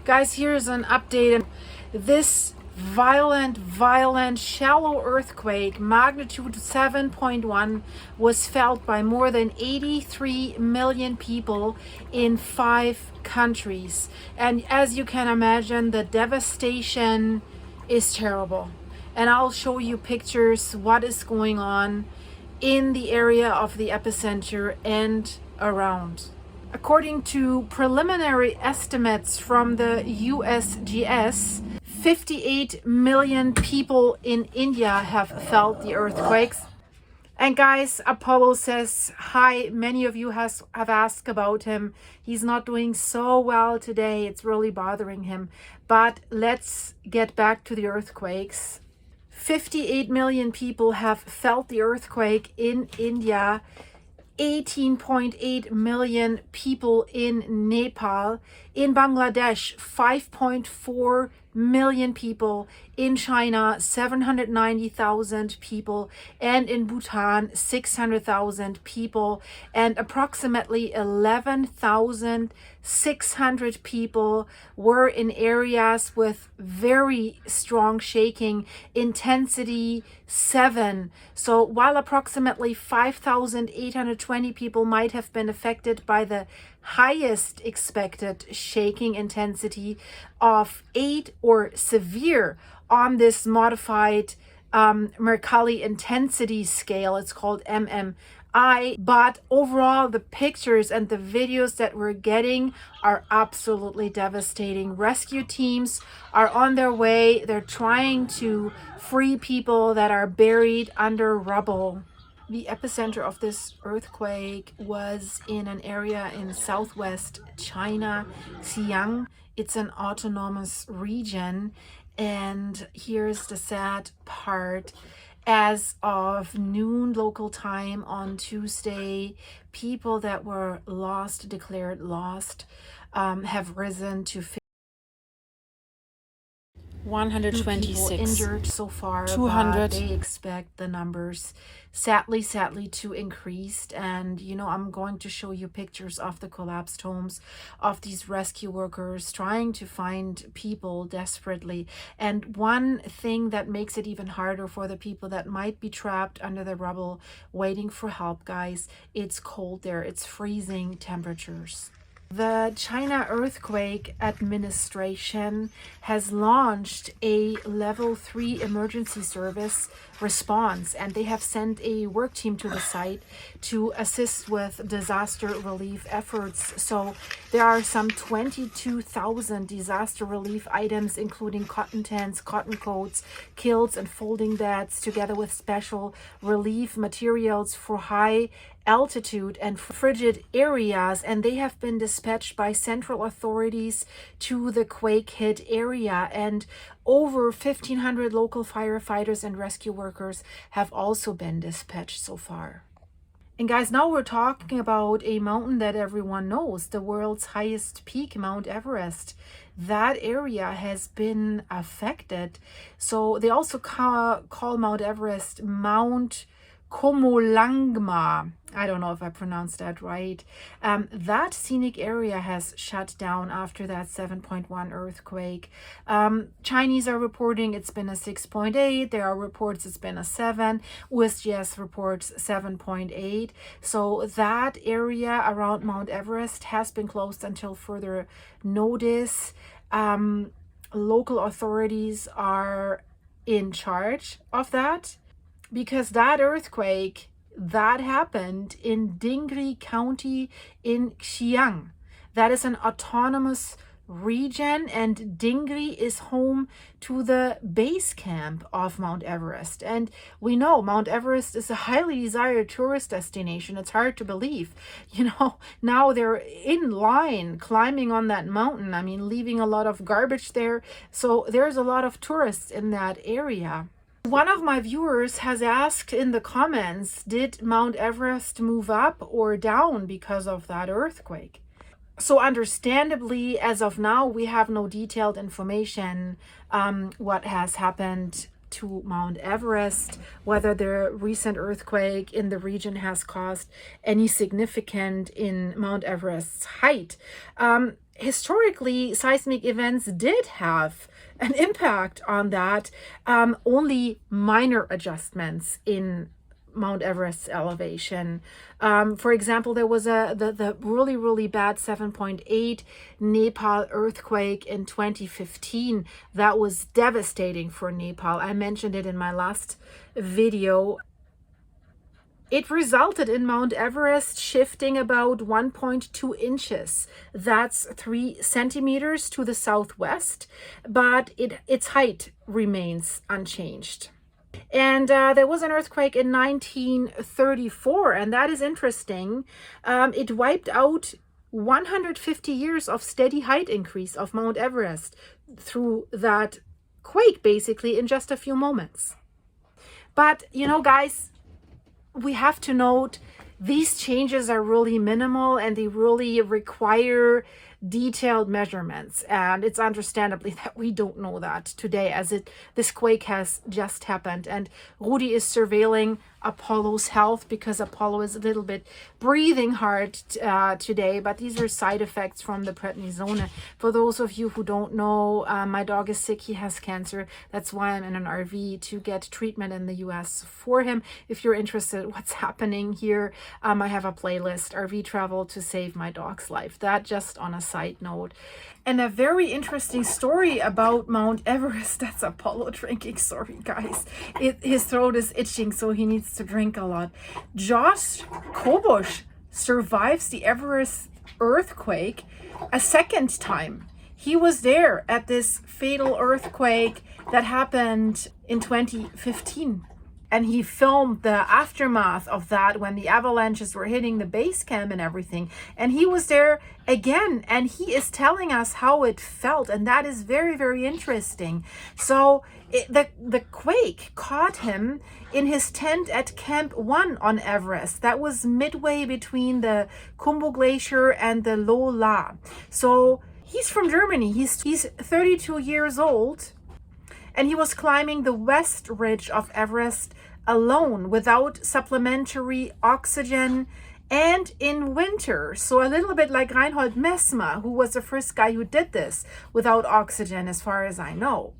Guys, here's an update. This violent, shallow earthquake, magnitude 7.1, was felt by more than 83 million people in 5 countries. And as you can imagine, the devastation is terrible. And I'll show you pictures, what is going on in the area of the epicenter and around. According to preliminary estimates from the USGS, 58 million people in India have felt the earthquakes. And guys, Apollo says hi. Many of you have asked about him. He's not doing so well today. It's really bothering him. But let's get back to the earthquakes. 58 million people have felt the earthquake in India. 18.8 million people in Nepal. In Bangladesh, 5.4 million people. In China, 790,000 people. And in Bhutan, 600,000 people. And approximately 11,600 people were in areas with very strong shaking, intensity 7. So while approximately 5,820 people might have been affected by the highest expected shaking intensity of 8 or severe on this modified Mercalli intensity scale, it's called MMI, but overall the pictures and the videos that we're getting are absolutely devastating. Rescue teams are on their way. They're trying to free people that are buried under rubble. The epicenter of this earthquake was in an area in southwest China, Xi'an. It's an autonomous region. And here's the sad part. As of noon local time on Tuesday, people that were declared lost, have risen to 126 people injured so far. 200. They expect the numbers sadly to increase. And I'm going to show you pictures of the collapsed homes of these rescue workers trying to find people desperately. And one thing that makes it even harder for the people that might be trapped under the rubble waiting for help, guys, it's cold there. It's freezing temperatures. The China Earthquake Administration has launched a level 3 emergency service response, and they have sent a work team to the site to assist with disaster relief efforts. So there are some 22,000 disaster relief items, including cotton tents, cotton coats, quilts, and folding beds, together with special relief materials for high altitude and frigid areas, and they have been dispatched by central authorities to the quake hit area. And over 1,500 local firefighters and rescue workers have also been dispatched so far. And guys, now we're talking about a mountain that everyone knows, the world's highest peak, Mount Everest. That area has been affected. So they also call Mount Everest Mount Komolangma. I don't know if I pronounced that right. That scenic area has shut down after that 7.1 earthquake. Chinese are reporting it's been a 6.8. There are reports it's been a 7. USGS reports 7.8. So that area around Mount Everest has been closed until further notice. Local authorities are in charge of that, because that earthquake that happened in Dingri County in Xi'an. That is an autonomous region, and Dingri is home to the base camp of Mount Everest. And we know Mount Everest is a highly desired tourist destination. It's hard to believe. Now they're in line climbing on that mountain. I mean, leaving a lot of garbage there. So there's a lot of tourists in that area. One of my viewers has asked in the comments, did Mount Everest move up or down because of that earthquake? So understandably, as of now, we have no detailed information what has happened to Mount Everest, whether the recent earthquake in the region has caused any significant in Mount Everest's height. historically, seismic events did have an impact on that. Only minor adjustments in Mount Everest's elevation. For example, there was the really, really bad 7.8 Nepal earthquake in 2015 that was devastating for Nepal. I mentioned it in my last video. It resulted in Mount Everest shifting about 1.2 inches. That's 3 centimeters to the southwest, but its height remains unchanged. And there was an earthquake in 1934, and that is interesting. It wiped out 150 years of steady height increase of Mount Everest through that quake, basically, in just a few moments. But, you know, guys, we have to note these changes are really minimal and they really require detailed measurements, and it's understandably that we don't know that today, as this quake has just happened. And Rudy is surveilling Apollo's health because Apollo is a little bit breathing hard today, but these are side effects from the prednisone. For those of you who don't know, my dog is sick. He has cancer. That's why I'm in an RV to get treatment in the US for him. If you're interested in what's happening here, I have a playlist, RV Travel to Save My Dog's Life. That just on a side note. And a very interesting story about Mount Everest. That's Apollo drinking. Sorry, guys. His throat is itching, so he needs to drink a lot. Josh Kobush survives the Everest earthquake a second time. He was there at this fatal earthquake that happened in 2015. And he filmed the aftermath of that when the avalanches were hitting the base camp and everything. And he was there again, and he is telling us how it felt. And that is very, very interesting. So the quake caught him in his tent at Camp 1 on Everest. That was midway between the Khumbu Glacier and the Low La. So he's from Germany. He's 32 years old. And he was climbing the west ridge of Everest alone, without supplementary oxygen, and in winter. So a little bit like Reinhold Messmer, who was the first guy who did this without oxygen, as far as I know.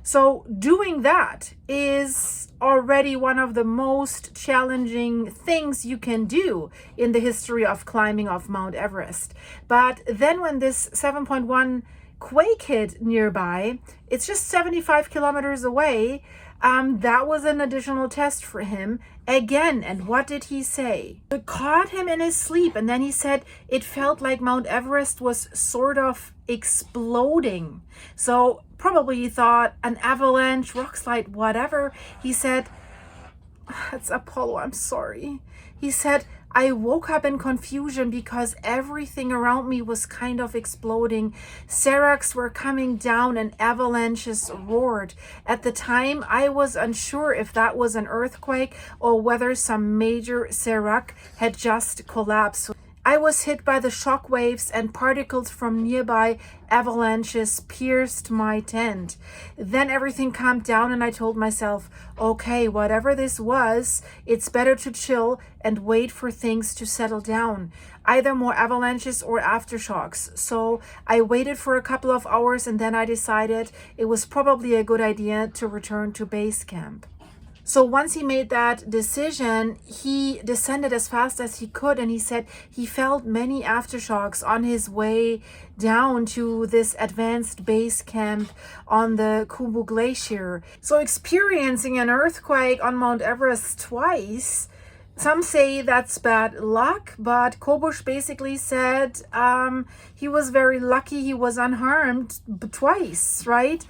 So doing that is already one of the most challenging things you can do in the history of climbing of Mount Everest. But then when this 7.1 quake hit nearby, it's just 75 kilometers away. That was an additional test for him again. And what did he say? It caught him in his sleep, and then he said it felt like Mount Everest was sort of exploding. So probably he thought an avalanche, rock slide, whatever. He said, "It's Apollo, I'm sorry." He said, "I woke up in confusion because everything around me was kind of exploding. Seracs were coming down and avalanches roared. At the time, I was unsure if that was an earthquake or whether some major serac had just collapsed. I was hit by the shock waves, and particles from nearby avalanches pierced my tent. Then everything calmed down and I told myself, okay, whatever this was, it's better to chill and wait for things to settle down. Either more avalanches or aftershocks." So I waited for a couple of hours, and then I decided it was probably a good idea to return to base camp. So once he made that decision, he descended as fast as he could, and he said he felt many aftershocks on his way down to this advanced base camp on the Khumbu Glacier. So experiencing an earthquake on Mount Everest twice, some say that's bad luck, but Kobush basically said he was very lucky he was unharmed twice, right?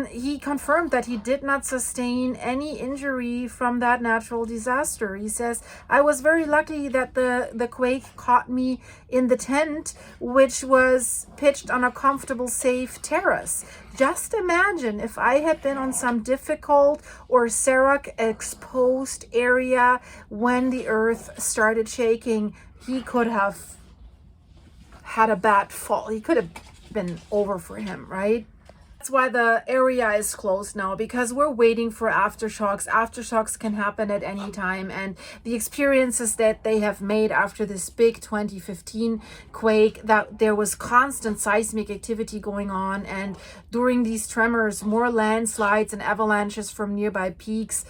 He confirmed that he did not sustain any injury from that natural disaster. He says, "I was very lucky that the quake caught me in the tent, which was pitched on a comfortable, safe terrace. Just imagine if I had been on some difficult or serac exposed area when the earth started shaking. He could have had a bad fall. He could have been over for him, right?" That's why the area is closed now, because we're waiting for aftershocks. Aftershocks can happen at any time, and the experiences that they have made after this big 2015 quake, that there was constant seismic activity going on, and during these tremors, more landslides and avalanches from nearby peaks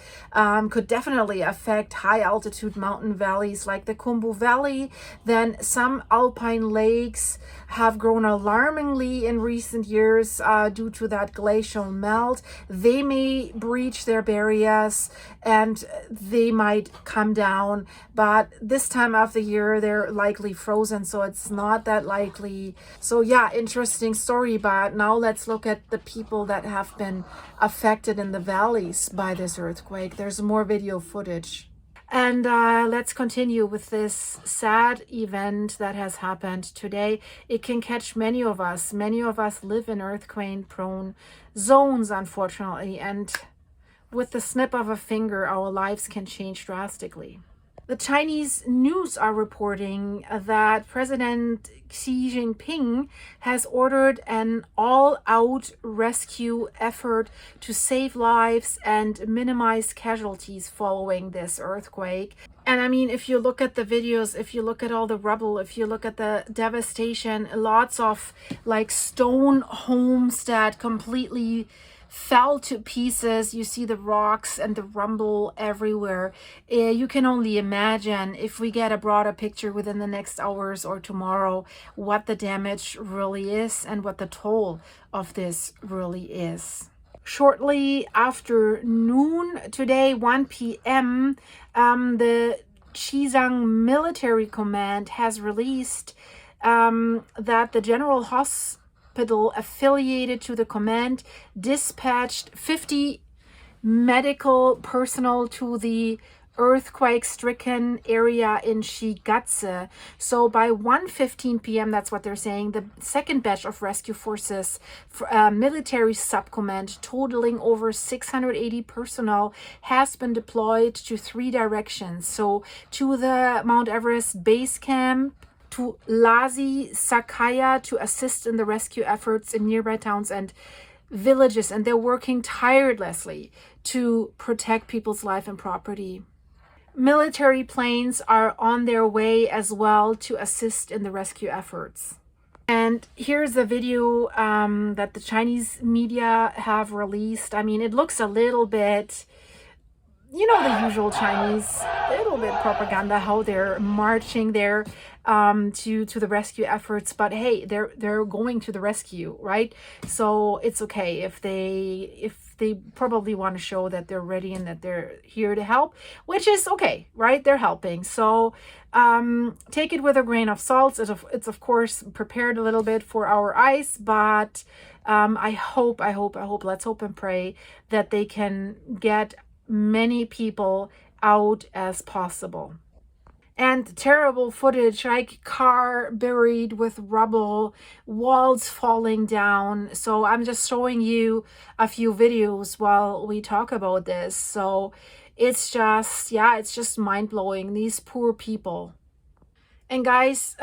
could definitely affect high altitude mountain valleys like the Khumbu Valley. Then some alpine lakes have grown alarmingly in recent years due to that glacial melt. They may breach their barriers and they might come down, but this time of the year they're likely frozen, so it's not that likely. So yeah, interesting story. But now let's look at the people that have been affected in the valleys by this earthquake. There's more video footage. And let's continue with this sad event that has happened today. It can catch many of us. Many of us live in earthquake-prone zones, unfortunately. And with the snip of a finger, our lives can change drastically. The Chinese news are reporting that President Xi Jinping has ordered an all-out rescue effort to save lives and minimize casualties following this earthquake. And I mean, if you look at the videos, if you look at all the rubble, if you look at the devastation, lots of like stone homes that completely fell to pieces. You see the rocks and the rumble everywhere. You can only imagine, if we get a broader picture within the next hours or tomorrow, what the damage really is and what the toll of this really is. Shortly after noon today, 1 p.m., the Xizang Military Command has released that the General Hospital affiliated to the command dispatched 50 medical personnel to the earthquake-stricken area in Shigatse. So by 1:15 p.m., that's what they're saying, the second batch of rescue forces, military subcommand totaling over 680 personnel, has been deployed to 3 directions. So to the Mount Everest base camp, to Lhasa Sakaya to assist in the rescue efforts in nearby towns and villages, and they're working tirelessly to protect people's life and property. Military planes are on their way as well to assist in the rescue efforts. And here's a video that the Chinese media have released. I mean, it looks a little bit, you know, the usual Chinese, a little bit propaganda, how they're marching there to the rescue efforts. But hey, they're going to the rescue, right? So it's okay if they probably want to show that they're ready and that they're here to help, which is okay, right? They're helping. So take it with a grain of salt. It's of course prepared a little bit for our eyes, but I hope, let's hope and pray that they can get many people out as possible. And terrible footage, like car buried with rubble, walls falling down. So I'm just showing you a few videos while we talk about this. So it's just, yeah, it's just mind-blowing. These poor people. And guys,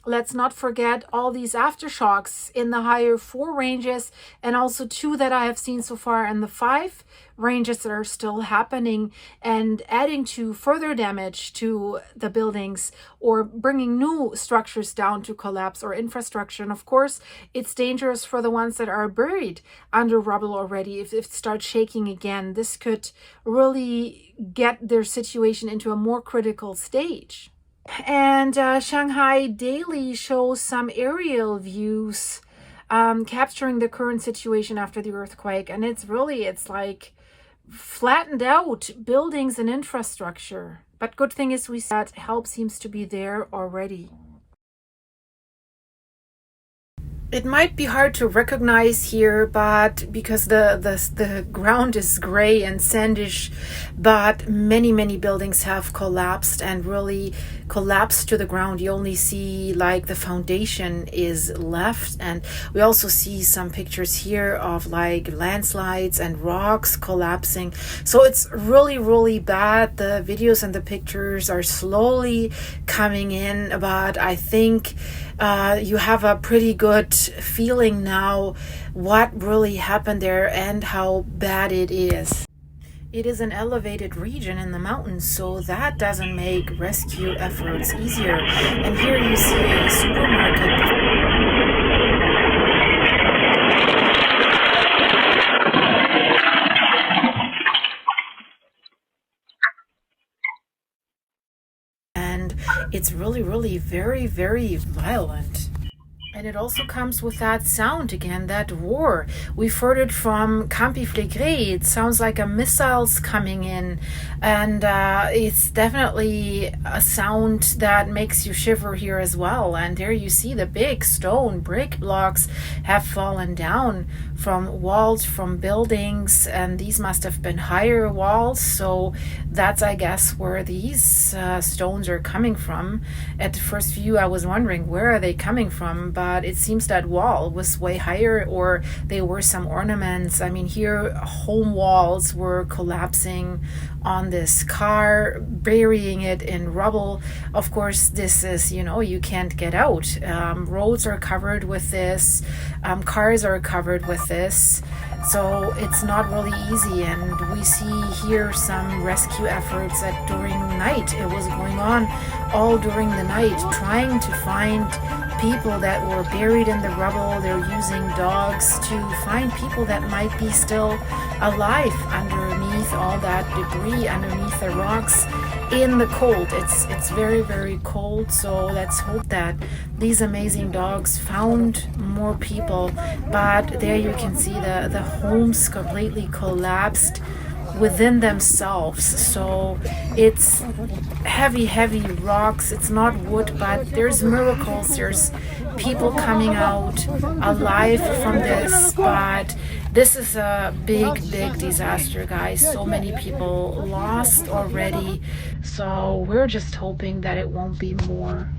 let's not forget all these aftershocks in the higher 4 ranges, and also 2 that I have seen so far in the 5 ranges that are still happening, and adding to further damage to the buildings or bringing new structures down to collapse or infrastructure. And of course, it's dangerous for the ones that are buried under rubble already. If it starts shaking again, this could really get their situation into a more critical stage. And Shanghai Daily shows some aerial views capturing the current situation after the earthquake, and it's like flattened out buildings and infrastructure. But good thing is that help seems to be there already. It might be hard to recognize here, but because the ground is gray and sandish, but many buildings have collapsed and really collapsed to the ground. You only see like the foundation is left, and we also see some pictures here of like landslides and rocks collapsing. So it's really bad. The videos and the pictures are slowly coming in, but I think you have a pretty good feeling now what really happened there and how bad it is. It is an elevated region in the mountains, so that doesn't make rescue efforts easier. And here you see a supermarket. And it's really, really very, very violent. And it also comes with that sound again, that roar. We've heard it from Campi Flegrei. It sounds like a missile's coming in. And it's definitely a sound that makes you shiver here as well. And there you see the big stone brick blocks have fallen down from walls, from buildings. And these must have been higher walls. So that's, I guess, where these stones are coming from. At the first view, I was wondering, where are they coming from? But it seems that wall was way higher, or they were some ornaments. I mean, here home walls were collapsing on this car, burying it in rubble. Of course, this is, you can't get out. Roads are covered with this, cars are covered with this. So it's not really easy, and we see here some rescue efforts that during night, it was going on all during the night, trying to find people that were buried in the rubble. They're using dogs to find people that might be still alive underneath all that debris, underneath the rocks, in the cold. It's very, very cold, so let's hope that these amazing dogs found more people. But there you can see the homes completely collapsed within themselves. So it's heavy rocks. It's not wood, but there's miracles. There's people coming out alive from this. But this is a big disaster, guys. So many people lost already. So we're just hoping that it won't be more.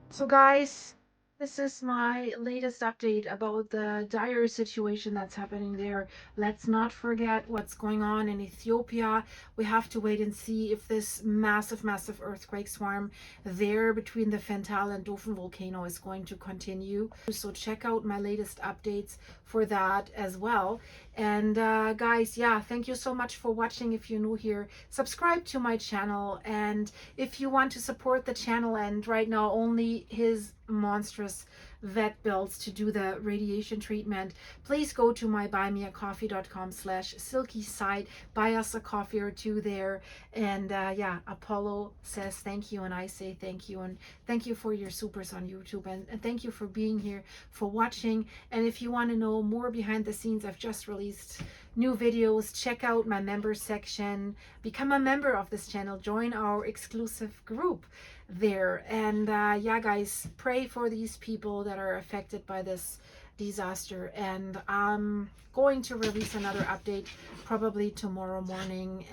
So, guys, this is my latest update about the dire situation that's happening there. Let's not forget what's going on in Ethiopia. We have to wait and see if this massive earthquake swarm there between the Fental and Dothan volcano is going to continue. So, check out my latest updates for that as well. And guys, yeah, thank you so much for watching. If you're new here, subscribe to my channel, and if you want to support the channel, and right now only his monstrous vet bills to do the radiation treatment, please go to my buymeacoffee.com/silky site, buy us a coffee or two there. And yeah, Apollo says thank you, and I say thank you, and thank you for your supers on YouTube, and thank you for being here, for watching. And if you want to know more behind the scenes, I've just released new videos. Check out my members section, become a member of this channel, join our exclusive group there. And yeah, guys, pray for these people that are affected by this disaster. And I'm going to release another update probably tomorrow morning.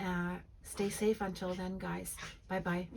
Stay safe until then, guys. Bye bye.